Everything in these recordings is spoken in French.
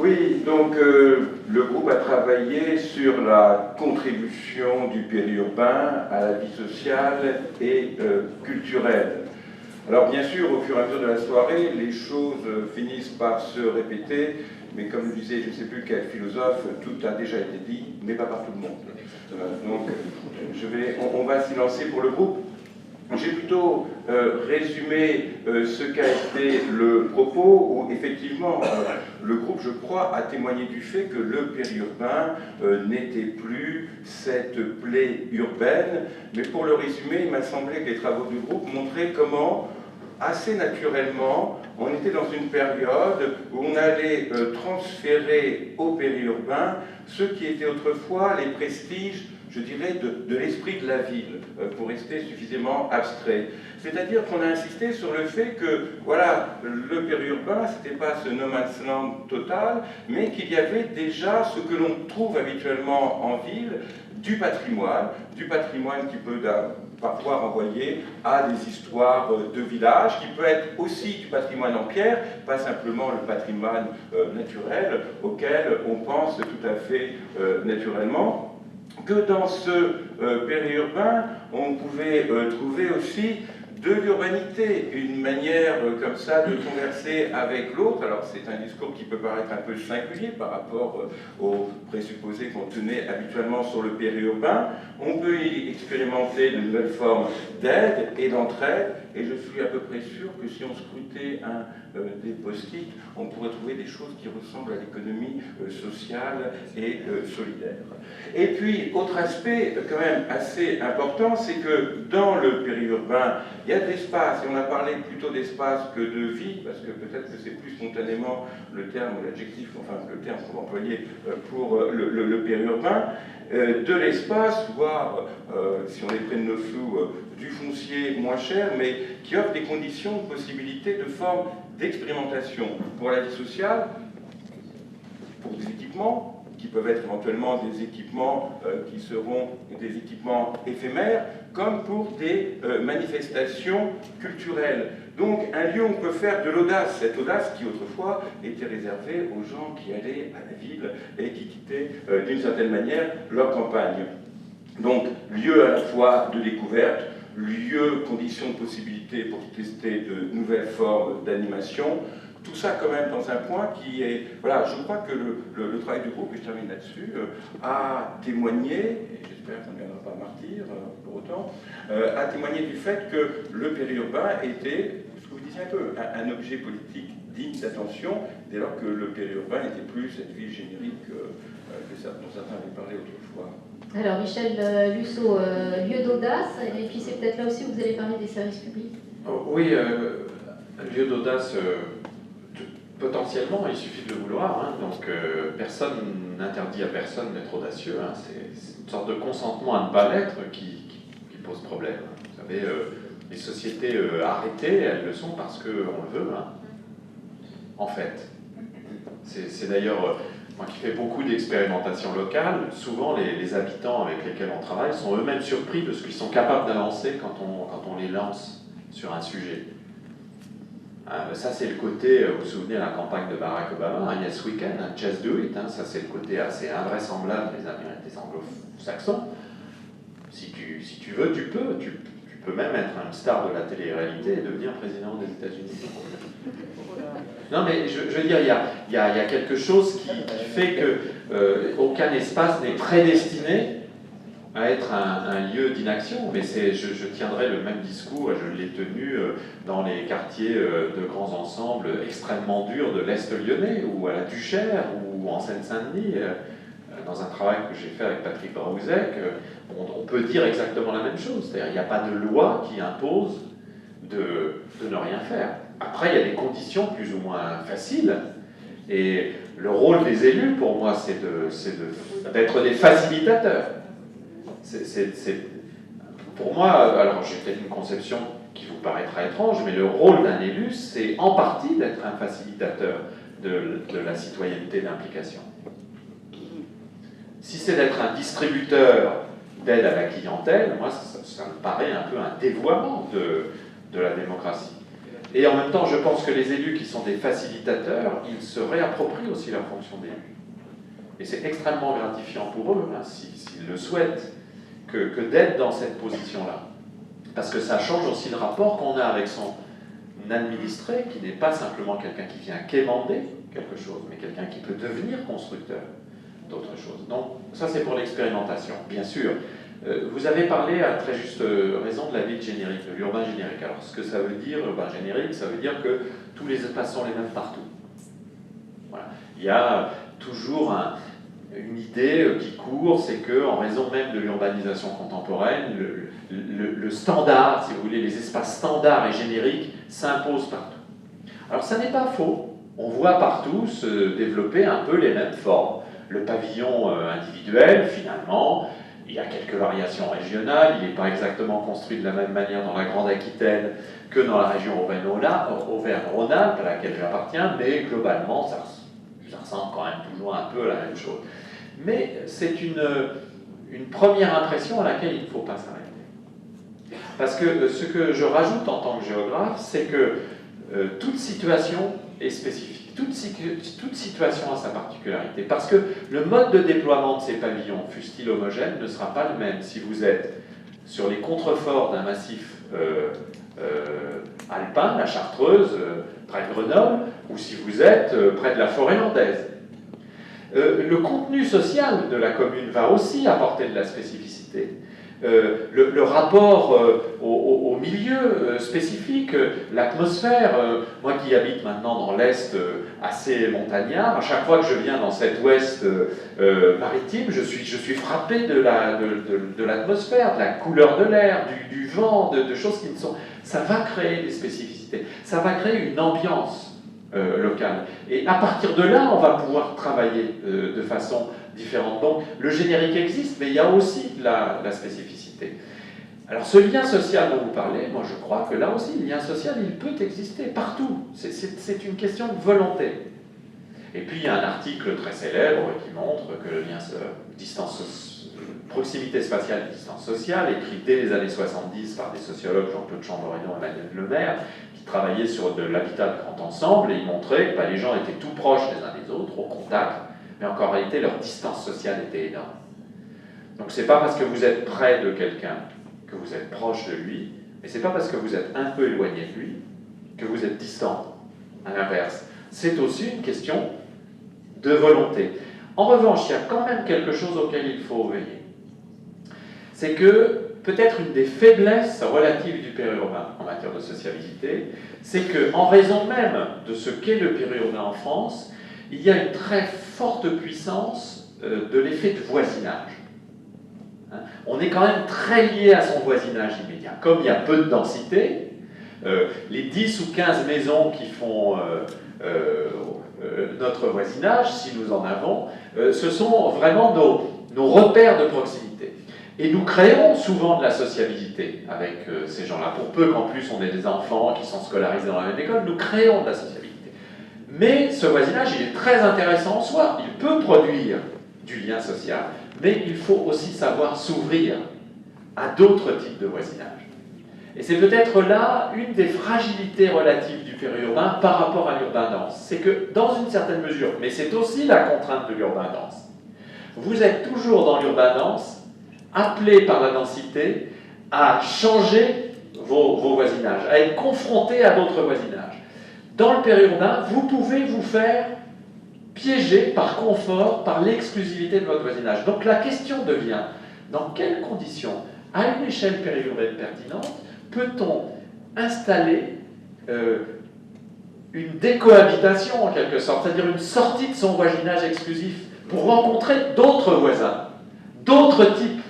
Oui, donc le groupe a travaillé sur la contribution du périurbain à la vie sociale et culturelle. Alors bien sûr, au fur et à mesure de la soirée, les choses finissent par se répéter, mais comme le disait je ne sais plus quel philosophe, tout a déjà été dit, mais pas par tout le monde. Donc on va s'y lancer pour le groupe. J'ai plutôt résumé ce qu'a été le propos, où effectivement le groupe, je crois, a témoigné du fait que le périurbain n'était plus cette plaie urbaine, mais pour le résumer, il m'a semblé que les travaux du groupe montraient comment, assez naturellement, on était dans une période où on allait transférer au périurbain ce qui était autrefois les prestiges, je dirais, de l'esprit de la ville, pour rester suffisamment abstrait. C'est-à-dire qu'on a insisté sur le fait que, voilà, le périurbain, ce n'était pas ce no man's land total, mais qu'il y avait déjà ce que l'on trouve habituellement en ville, du patrimoine qui peut parfois renvoyer à des histoires de village, qui peut être aussi du patrimoine en pierre, pas simplement le patrimoine naturel auquel on pense tout à fait naturellement, que dans ce périurbain, on pouvait trouver aussi de l'urbanité, une manière comme ça de converser avec l'autre. Alors c'est un discours qui peut paraître un peu singulier par rapport aux présupposés qu'on tenait habituellement sur le périurbain. On peut y expérimenter de nouvelles formes d'aide et d'entraide, et je suis à peu près sûr que si on scrutait des post-it, on pourrait trouver des choses qui ressemblent à l'économie sociale et solidaire. Et puis, autre aspect quand même assez important, c'est que dans le périurbain, il y a de l'espace, et on a parlé plutôt d'espace que de vie, parce que peut-être que c'est plus spontanément le terme ou l'adjectif, enfin le terme qu'on va employer pour le périurbain, de l'espace, voire, si on est près de nos flous, du foncier moins cher, mais qui offre des conditions, de possibilités, de formes d'expérimentation pour la vie sociale, pour des équipements, qui peuvent être éventuellement des équipements qui seront des équipements éphémères, comme pour des manifestations culturelles. Donc un lieu où on peut faire de l'audace, cette audace qui autrefois était réservée aux gens qui allaient à la ville et qui quittaient d'une certaine manière leur campagne. Donc lieu à la fois de découverte, lieu, conditions de possibilité pour tester de nouvelles formes d'animation, tout ça quand même dans un point qui est... Voilà, je crois que le travail du groupe, et je termine là-dessus, a témoigné, et j'espère qu'on ne viendra pas martyr pour autant, a témoigné du fait que le périurbain était, ce que vous disiez un peu, un objet politique digne d'attention, dès lors que le périurbain n'était plus cette ville générique dont certains avaient parlé autrefois. Alors Michel Lusso, lieu d'audace, et puis c'est peut-être là aussi où vous allez parler des services publics. Oui, lieu d'audace, potentiellement, il suffit de le vouloir, hein, donc personne n'interdit à personne d'être audacieux, hein, c'est une sorte de consentement à ne pas l'être qui pose problème. Vous savez, les sociétés arrêtées, elles le sont parce qu'on le veut, hein, en fait. C'est d'ailleurs... Moi qui fais beaucoup d'expérimentations locales, souvent les habitants avec lesquels on travaille sont eux-mêmes surpris de ce qu'ils sont capables d'avancer quand on les lance sur un sujet. Ça c'est le côté, vous vous souvenez de la campagne de Barack Obama, hein, Yes We Can, hein, Just Do It, hein, ça c'est le côté assez invraisemblable des anglo-saxons. Si tu veux, tu peux. Tu peux même être une star de la télé-réalité et devenir président des États-Unis. Non, mais je veux dire, il y a quelque chose qui fait que aucun espace n'est prédestiné à être un lieu d'inaction. Mais je tiendrai le même discours, et je l'ai tenu dans les quartiers de grands ensembles extrêmement durs de l'Est lyonnais, ou à la Tuchère, ou en Seine-Saint-Denis. Dans un travail que j'ai fait avec Patrick Braouzek, on peut dire exactement la même chose. C'est-à-dire qu'il n'y a pas de loi qui impose de ne rien faire. Après, il y a des conditions plus ou moins faciles. Et le rôle des élus, pour moi, c'est d'être des facilitateurs. Pour moi, alors j'ai peut-être une conception qui vous paraîtra étrange, mais le rôle d'un élu, c'est en partie d'être un facilitateur de la citoyenneté d'implication. Si c'est d'être un distributeur d'aide à la clientèle, moi, ça me paraît un peu un dévoiement de la démocratie. Et en même temps, je pense que les élus qui sont des facilitateurs, ils se réapproprient aussi leur fonction d'élu. Et c'est extrêmement gratifiant pour eux, hein, s'ils le souhaitent, que d'être dans cette position-là. Parce que ça change aussi le rapport qu'on a avec son administré, qui n'est pas simplement quelqu'un qui vient quémander quelque chose, mais quelqu'un qui peut devenir constructeur d'autres choses. Donc ça, c'est pour l'expérimentation. Bien sûr, vous avez parlé à très juste raison de la ville générique, de l'urbain générique. Alors ce que ça veut dire, urbain générique, ça veut dire que tous les espaces sont les mêmes partout. Voilà. Il y a toujours une idée qui court, c'est qu'en raison même de l'urbanisation contemporaine, le standard, si vous voulez, les espaces standards et génériques s'imposent partout. Alors ça n'est pas faux. On voit partout se développer un peu les mêmes formes. Le pavillon individuel, finalement, il y a quelques variations régionales, il n'est pas exactement construit de la même manière dans la Grande Aquitaine que dans la région Auvergne-Rhône-Alpes, à laquelle j'appartiens, mais globalement, ça ressemble quand même toujours un peu à la même chose. Mais c'est une première impression à laquelle il ne faut pas s'arrêter. Parce que ce que je rajoute en tant que géographe, c'est que toute situation est spécifique. Toute situation a sa particularité. Parce que le mode de déploiement de ces pavillons, fût-il homogène, ne sera pas le même si vous êtes sur les contreforts d'un massif alpin, la Chartreuse, près de Grenoble, ou si vous êtes près de la forêt landaise. Le contenu social de la commune va aussi apporter de la spécificité. Le rapport au milieu spécifique, l'atmosphère, moi qui habite maintenant dans l'Est assez montagnard, à chaque fois que je viens dans cet Ouest maritime, je suis frappé de l'atmosphère, de la couleur de l'air, du vent, de choses qui ne sont... Ça va créer des spécificités, ça va créer une ambiance locale. Et à partir de là, on va pouvoir travailler de façon différente. Donc le générique existe, mais il y a aussi la spécificité. Alors ce lien social dont vous parlez, moi je crois que là aussi, le lien social, il peut exister partout. C'est une question de volonté. Et puis il y a un article très célèbre qui montre que le lien proximité spatiale et distance sociale, écrit dès les années 70 par des sociologues Jean-Claude Chamboredon et Emmanuel Lemaire, qui travaillaient sur de l'habitat de grand ensemble, et ils montraient que les gens étaient tout proches les uns des autres, au contact, mais en réalité leur distance sociale était énorme. Donc c'est pas parce que vous êtes près de quelqu'un que vous êtes proche de lui, mais c'est pas parce que vous êtes un peu éloigné de lui que vous êtes distant. À l'inverse, c'est aussi une question de volonté. En revanche, il y a quand même quelque chose auquel il faut veiller. C'est que peut-être une des faiblesses relatives du périurbain en matière de sociabilité, c'est qu'en raison même de ce qu'est le périurbain en France, il y a une très forte puissance de l'effet de voisinage. On est quand même très lié à son voisinage immédiat. Comme il y a peu de densité, les 10 ou 15 maisons qui font notre voisinage, si nous en avons, ce sont vraiment nos repères de proximité. Et nous créons souvent de la sociabilité avec ces gens-là. Pour peu qu'en plus on ait des enfants qui sont scolarisés dans la même école, nous créons de la sociabilité. Mais ce voisinage, il est très intéressant en soi. Il peut produire du lien social, mais il faut aussi savoir s'ouvrir à d'autres types de voisinage. Et c'est peut-être là une des fragilités relatives du périurbain par rapport à l'urbain dense. C'est que, dans une certaine mesure, mais c'est aussi la contrainte de l'urbain dense, vous êtes toujours dans l'urbain dense, appelé par la densité à changer vos voisinages, à être confronté à d'autres voisinages. Dans le périurbain, vous pouvez vous faire piéger par confort, par l'exclusivité de votre voisinage. Donc la question devient, dans quelles conditions, à une échelle périurbaine pertinente, peut-on installer une décohabitation en quelque sorte, c'est-à-dire une sortie de son voisinage exclusif pour rencontrer d'autres voisins, d'autres types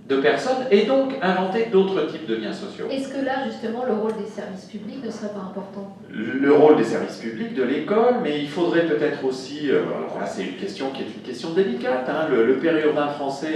de personnes et donc inventer d'autres types de liens sociaux. Est-ce que là, justement, le rôle des services publics ne serait pas important? Le rôle des services publics, de l'école, mais il faudrait peut-être aussi, alors là c'est une question qui est une question délicate, hein, le périurbain français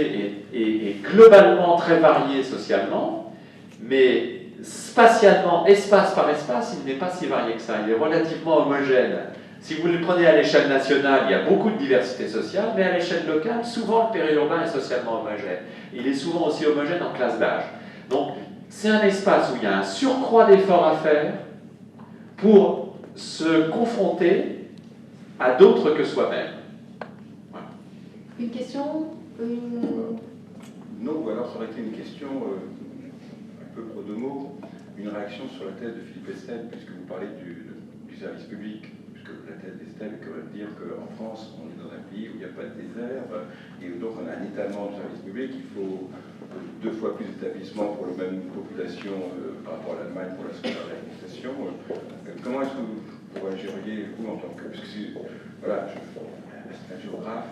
est globalement très varié socialement, mais spatialement, espace par espace, il n'est pas si varié que ça, il est relativement homogène. Si vous le prenez à l'échelle nationale, il y a beaucoup de diversité sociale, mais à l'échelle locale, souvent le périurbain est socialement homogène. Il est souvent aussi homogène en classe d'âge. Donc, c'est un espace où il y a un surcroît d'efforts à faire pour se confronter à d'autres que soi-même. Voilà. Une question Non, ou alors ça aurait été une question un peu pro domo, une réaction sur la thèse de Philippe Estelle, puisque vous parlez du service public, puisque la thèse d'Estelle veut dire qu'en France, on est dans un pays où il n'y a pas de désert, et donc on a un étalement du service public, il faut 2 fois plus d'établissements pour la même population par rapport à l'Allemagne pour la scolarisation. Comment est-ce que vous réagiriez, vous, en tant que... Parce que voilà, un géographe,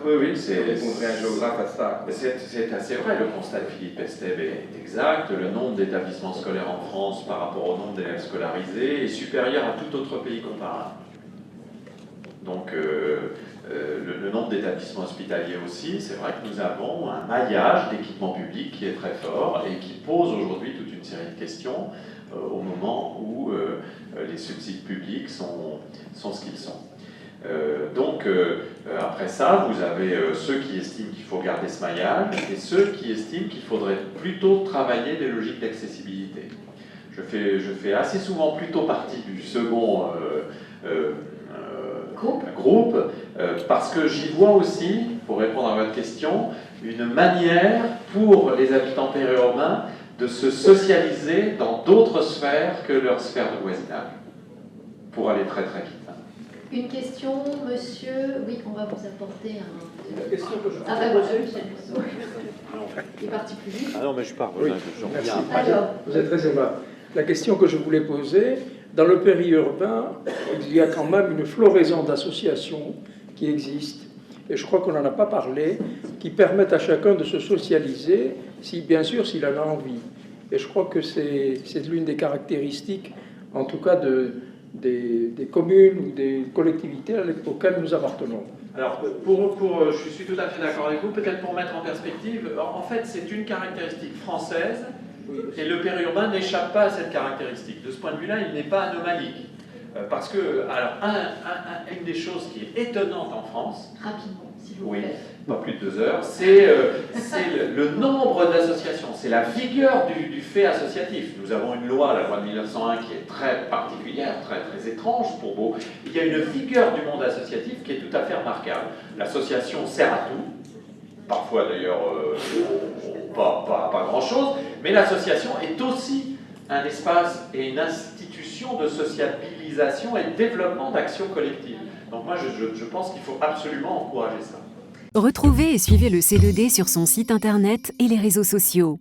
oui, c'est répondrait un géographe à ça. C'est assez vrai, le constat de Philippe Estève est exact. Le nombre d'établissements scolaires en France par rapport au nombre d'élèves scolarisés est supérieur à tout autre pays comparable. Donc le nombre d'établissements hospitaliers aussi, c'est vrai que nous avons un maillage d'équipements publics qui est très fort et qui pose aujourd'hui toute une série de questions au moment où les subsides publics sont ce qu'ils sont. Après ça, vous avez ceux qui estiment qu'il faut garder ce maillage et ceux qui estiment qu'il faudrait plutôt travailler des logiques d'accessibilité. Je fais assez souvent plutôt partie du second groupe parce que j'y vois aussi, pour répondre à votre question, une manière pour les habitants périurbains de se socialiser dans d'autres sphères que leur sphère de voisinage, pour aller très très vite. Une question, monsieur. Oui, on va vous apporter un. La question que je Ah, ben voilà, Michel Musso. Il est parti plus vite. Ah non, mais je pars. Oui, Merci. Alors, Vous êtes très aimable. La question que je voulais poser, dans le périurbain, il y a quand même une floraison d'associations qui existent, et je crois qu'on n'en a pas parlé, qui permettent à chacun de se socialiser, bien sûr s'il en a envie. Et je crois que c'est l'une des caractéristiques, en tout cas des communes ou des collectivités auxquelles nous appartenons. Alors, je suis tout à fait d'accord avec vous. Peut-être pour mettre en perspective, en fait, c'est une caractéristique française et le périurbain n'échappe pas à cette caractéristique. De ce point de vue-là, il n'est pas anomalique. Parce que, alors, une des choses qui est étonnante en France, rapidement, s'il vous oui, plaît. pas plus de 2 heures, c'est le nombre d'associations, c'est la vigueur du fait associatif. Nous avons une loi, la loi de 1901, qui est très particulière, très, très étrange pour beaucoup. Il y a une vigueur du monde associatif qui est tout à fait remarquable. L'association sert à tout, parfois d'ailleurs pas grand-chose, mais l'association est aussi un espace et une institution de sociabilisation et de développement d'actions collectives. Donc moi, je pense qu'il faut absolument encourager ça. Retrouvez et suivez le C2D sur son site internet et les réseaux sociaux.